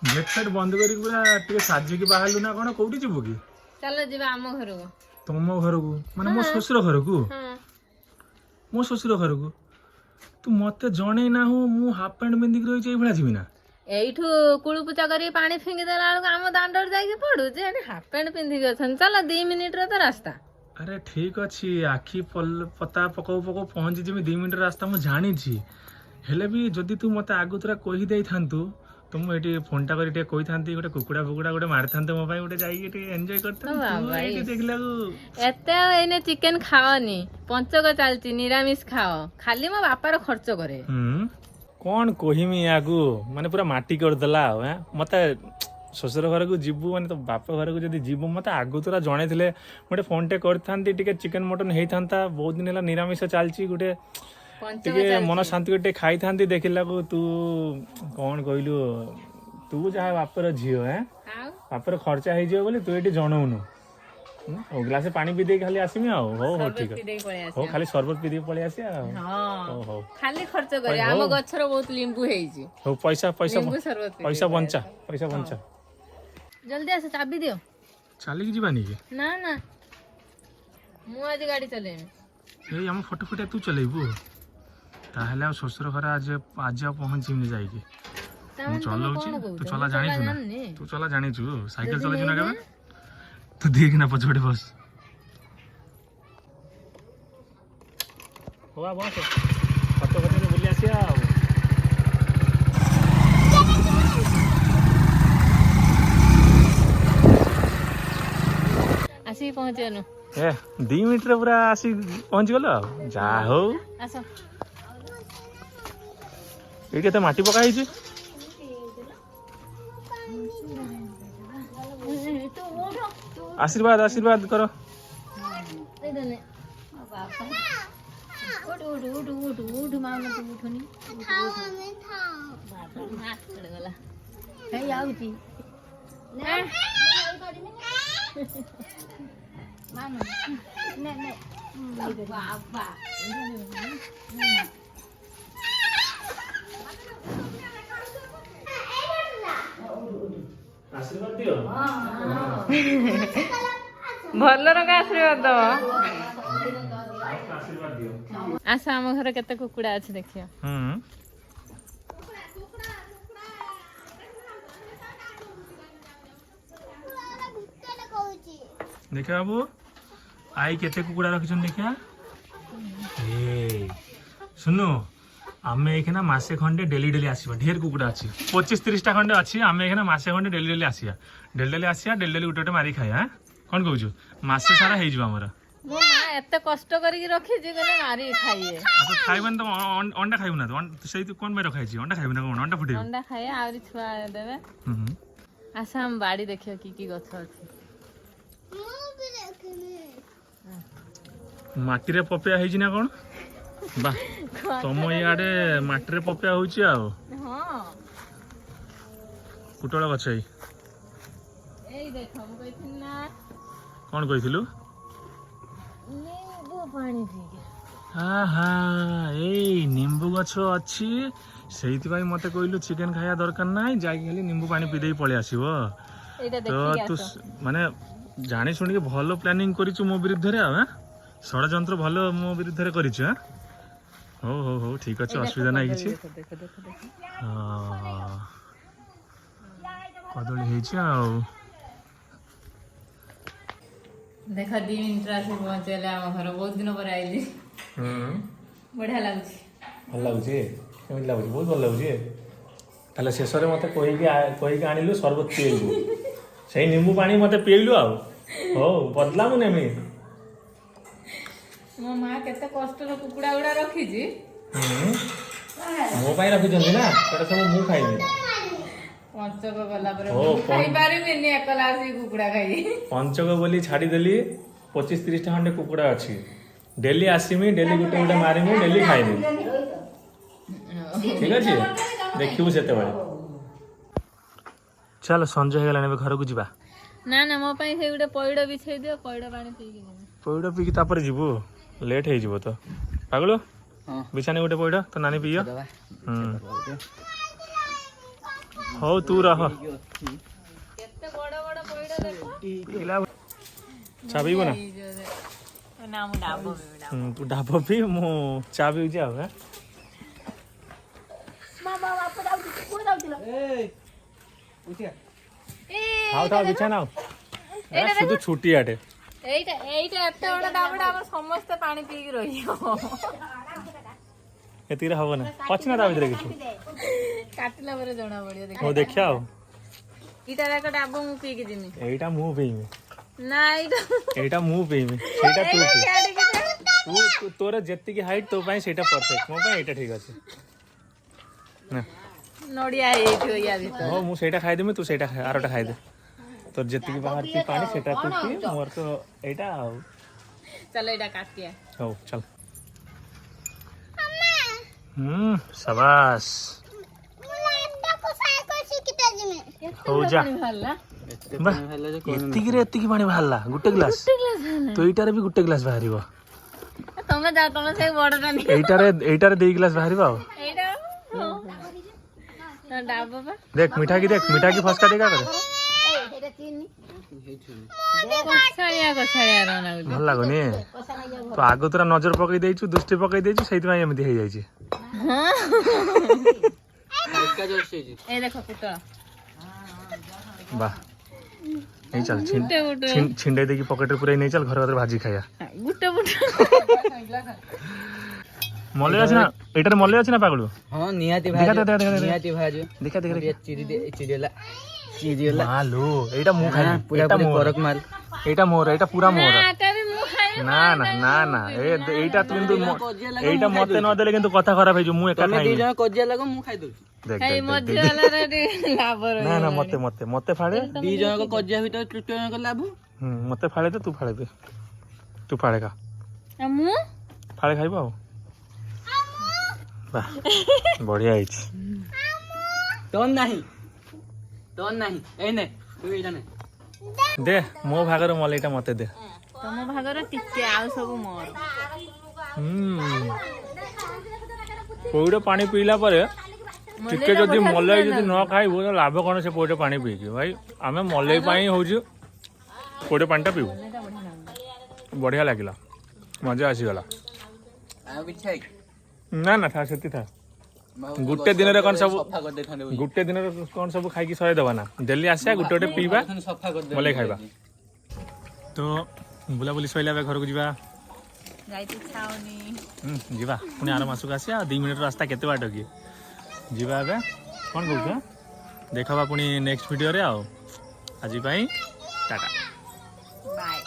Gate fate बंद करी पूरा टिके साजिकी बाहरलु ना कौन कोठी जीवु की चलो जीवा आम घर को तुम घर को माने मो ससुर घर को मो ससुर घर को तू मते जणे ना हो मु हाफ पैंट पिंधिक रही छै भला जीवी ना एठू कुळु पूजा करी पानी फिंगी देला बेलକୁ आम दांडर जाई पडु जे हाफ पैंट पिंधिक अछन चलो 2 मिनिट रो तो रास्ता अरे ठीक अच्छी आखि पता पकौ पकौ पहुंची जिमी 2 मिनिट रास्ता मु जानी छी हेले भी जदि तू मते आगुतरा कहि देई थांतु तो मु एटी फोन टा करी कहि थांती गोटे कुकुड़ा फुकुड़ा गोटे मार थांते मो पाई गोटे जाई एटी एन्जॉय करते तू एटी देखला एते एने चिकन खाओनी पंचक चालची निरामिष खाओ खाली मो बापार खर्च करे कौन कहिमी यागु माने पूरा माटी कर देला हैं मते ससुर घर को जीवु माने तो बाप घर को जदि जीवु मते आगु तोरा जणे थिले गोटे फोन टे करथांती टिके चिकन मटन हेई थांता बहुत दिन हला निरामिष चालची गोटे टिके मन शांति गोटे खाई थांती देखिला को तू कौन कहलु तू जहा बापर झियो हैं बापर खर्चा हेई जियो बोली तू एटी जनौनु ओ ग्लास पानी पी दे खाली आसीमी आ हो ठीक है हो खाली शरबत पी दे पळे आसी आ हां हो खाली खर्च करे हम गछरो बहुत लींबू हेई जी हो पैसा शरबत पैसा बंचा जल्दी आसे चाबी दियो चली की जीवानी के ना ना मु आज गाड़ी चले ए हम फोटो फोटो तू चलेबू ताहले आ ससुर घर आज पहुंचीमी जाई के तू चलाउची तू चला जानी छु ना तू चला जानी छु साइकिल चला छु ना केबे तू देख ना पछोड़े बस होआ बस फोटो फोटो बुली आसिया आसी पहुंचेनु ए 2 मिनिट रे पूरा आसी पहुंच गेलो जा हो आसो ए केते माटी पका हिची आशीर्वाद आशीर्वाद करो आशीर्वाद दियो भल रंग आशीर्वाद दो आशीर्वाद दियो आस आम घर केते कुकुड़ा अछि देखियो देखा बाबू आई केते कुकुड़ा रखिछन देखिया ए सुनो आमे एखना मासे खंडे डेली डेली आसीबा ढेर कुकुड़ा अछि 25-30 टा खंडे अछि आमे एखना मासे खंडे डेली डेली आसिया डेली डेली गुटे मारी खाया हां कोन कहू छु मासे सारा हे जिबा हमरा मो मां एते कष्ट करी के रखी जे गने मारी खाइए अच्छा खाइबन तो अंडा खाइबो ना तो सही तो कोन में रखाइ छी अंडा खाइबो ना कोन अंडा फुटेबो अंडा खाए आउरी छुआ देबे आसा हम बाड़ी देखियो की गछ अछि माटी रे पपिया हेजी ना कोन बा तुम इे माटी पपिया हो पुटल गछ कौन कही निंबू गछ अच्छी से मत कहलु चिकेन खाया दरकार ना जा निंबू पानी पीदे पलि आसब तो तू माने जानी शुणी भल प्लानिंग कर मो विरुद्ध षड्यंत्र भल मो विरुद्ध कर हो हो हो ठीक अच्छे असुविधा ना कि कदली देख 2 मिनिट आसे पहुंचले आम घर बहुत दिन पर आइली बढ़िया लागुची भल लगुची केमिति लागुची बहुत भल लगुची ताले शेष रे मते कहि आनिलु शरबत पिएलु सही नींबू पानी मते पिएलु आ हो बदला मु नेमी मो मां केते कष्ट रो कुकुड़ा उडा रखी जी मो पाई रखि जंदी ना सेटा सब मु खाइबे पंचक गला पर खाई पारिबे नि एकला आसी कुकुड़ा खाई पंचक बोली छाडी देली 25-30 टा खंडे कुकुड़ा अछि डेली आसीमी डेली गुटे गुटे मारिमी डेली खाइमी ठीक अछि देखिबु सेते बळे चल संजय हे गलाने घर को जीवा ना ना मो पाई से गुटे पइडो बिछै दियो पइडो पानी पी के पइडो पी के तापर जीवो लेट हे जीवो तो पागलो हां बिछाने गुटे पइडो तो नानी पियो ହଉ ତୁ ରହ କେତେ ବଡ ବଡ ପଇଡ ଦେଖ ଚା ପିଇବୁ ନା ନା ମୁଁ ଡାବ ପିଇବି ଡାବ। ତୁ ଡାବ ପି ମୁଁ ଚା ପିଉଛି ଆଉ ହେଁ ଖାଉ ଥାଉ ବିଛା ନାଉ শুধু ଛୁଟିଆଟେ ଏଇଟା ଏତେ ବଡ ଡାବଟା ଆମର ସମସ୍ତେ ପାଣି ପିଇକି ରହିବ। ଏତିକିରେ ହବ ନା ଅଛି ନା ତା ଭିତରେ କିଛି କାଟିଲା ପରେ ଜଣା ପଡିବ ଦେଖ। ହଉ ଦେଖିଆ ଆଉ ଏଇଟା ଯାକ ଡାବ ମୁଁ ପିଇକି ଯିମି। ଏଇଟା ମୁଁ ପିଇମି ନା ଏଇଟା ମୁଁ ପିଇମି ସେଇଟା ତୁ ପିଇ ତୁ ତୋର ଯେତିକି ହାଇଟ୍ ତୋ ପାଇଁ ସେଇଟା ପରଫେକ୍ଟ ମୋ ପାଇଁ ଏଇଟା ଠିକ ଅଛି ନା ନଡିଆ ହେଇଯାଇଥିବ ୟା ଭିତରେ। ହଉ ମୁଁ ସେଇଟା ଖାଇଦେମି ତୁ ସେଇଟା ଆରଟା ଖାଇଦେ ତୋର ଯେତିକି ବାହାରୁଛି ପାଣି ସେଇଟା ତୁ ପିଇ ମୋର ତ ଏଇଟା ଆଉ ଚାଲ ଏଇଟା କାଟିଆ। ହଉ ଚାଲ शाबाश ହଉ ଯା ଏତିକି ପାଣି ବାହାରିଲା ଗୋଟେ ଗ୍ଲାସ ତ ଏଇଟାରେ ବି ଗୋଟେ ଗ୍ଲାସ ବାହାରିବ ତମେ ଯାଅ ତମେ ସେଇ ବଡଟା ନିଅ। ଏଇଟାରେ 2 ଗ୍ଲାସ ବାହାରିବ ଆଉ ଏଇଟା ଡାବ ପା देख मिठा की फसका देगा करे ଭଲ ଲାଗୁନି ତ ଆଗ ତୋରା ନଜର ପକେଇ ଦେଇଛୁ ଦୃଷ୍ଟି ପକେଇ ଦେଇଛୁ ସେଇଥିପାଇଁ ଏମିତି ହେଇଯାଇଛି ଏ ଦେଖ ପୁଟଳ ବାह नहीं चल छिंडे देखी पॉकेट पूरा नहीं चल घर घर भाजी खाया गुटे मले अछि ना एटार मले अछि ना पागलु हां नियाती भाजी नियाती भाजी देखा चिड़िला चिड़िला मालो एटा मु खाई पूरा पूरा करक माल एटा मोर एटा पूरा मोर आटा भी मु खाई ना ना ना ना एटा तू किंतु एटा मते न देले किंतु कथा खराब हे जो मु एका तमे खाई दी जण कोजिया लगो मु खाई दउची देख खाई मध्य वाला रे लाभ रे ना ना मते मते मते फाड़े दी जण को कोजिया भीतर तृतीय जण को लाभ मते फाड़े दे तू फाड़े दे तू फाड़े का मु फाड़े खाइबो आ वाह बढ़िया हिच तोन नाही ए ने तू एटा ने दे मो भागर मलेटा मते दे तम भागर टिके आउ सब मोर पौड़े पानी पीला परे टिके जदि मलई जदि न खाइबो तो लाभ कोन से पौड़े पानी पीकी भाई आमे मलई पाई होउछु पौड़े पानीटा पीबू बढ़िया लागिला मजा आसी गला आ बिछाई ना ना था सेति था गुटे दिन रे कोन सब गुटे दिन रे कोन सब खाई की सहे देबा ना डेली आसे गुटे गुटे पीबा सफा कर दे मलई खाइबा तो बुला बुली सइला बे घर को जीवा जाइति छाउनी जीवा पुनी आर मासु आसिया 2 मिनिट रास्ता केते बाट की जीवा बे कोन कहू देखबा पुनी नेक्स्ट वीडियो रे आओ आज टाटा बाय।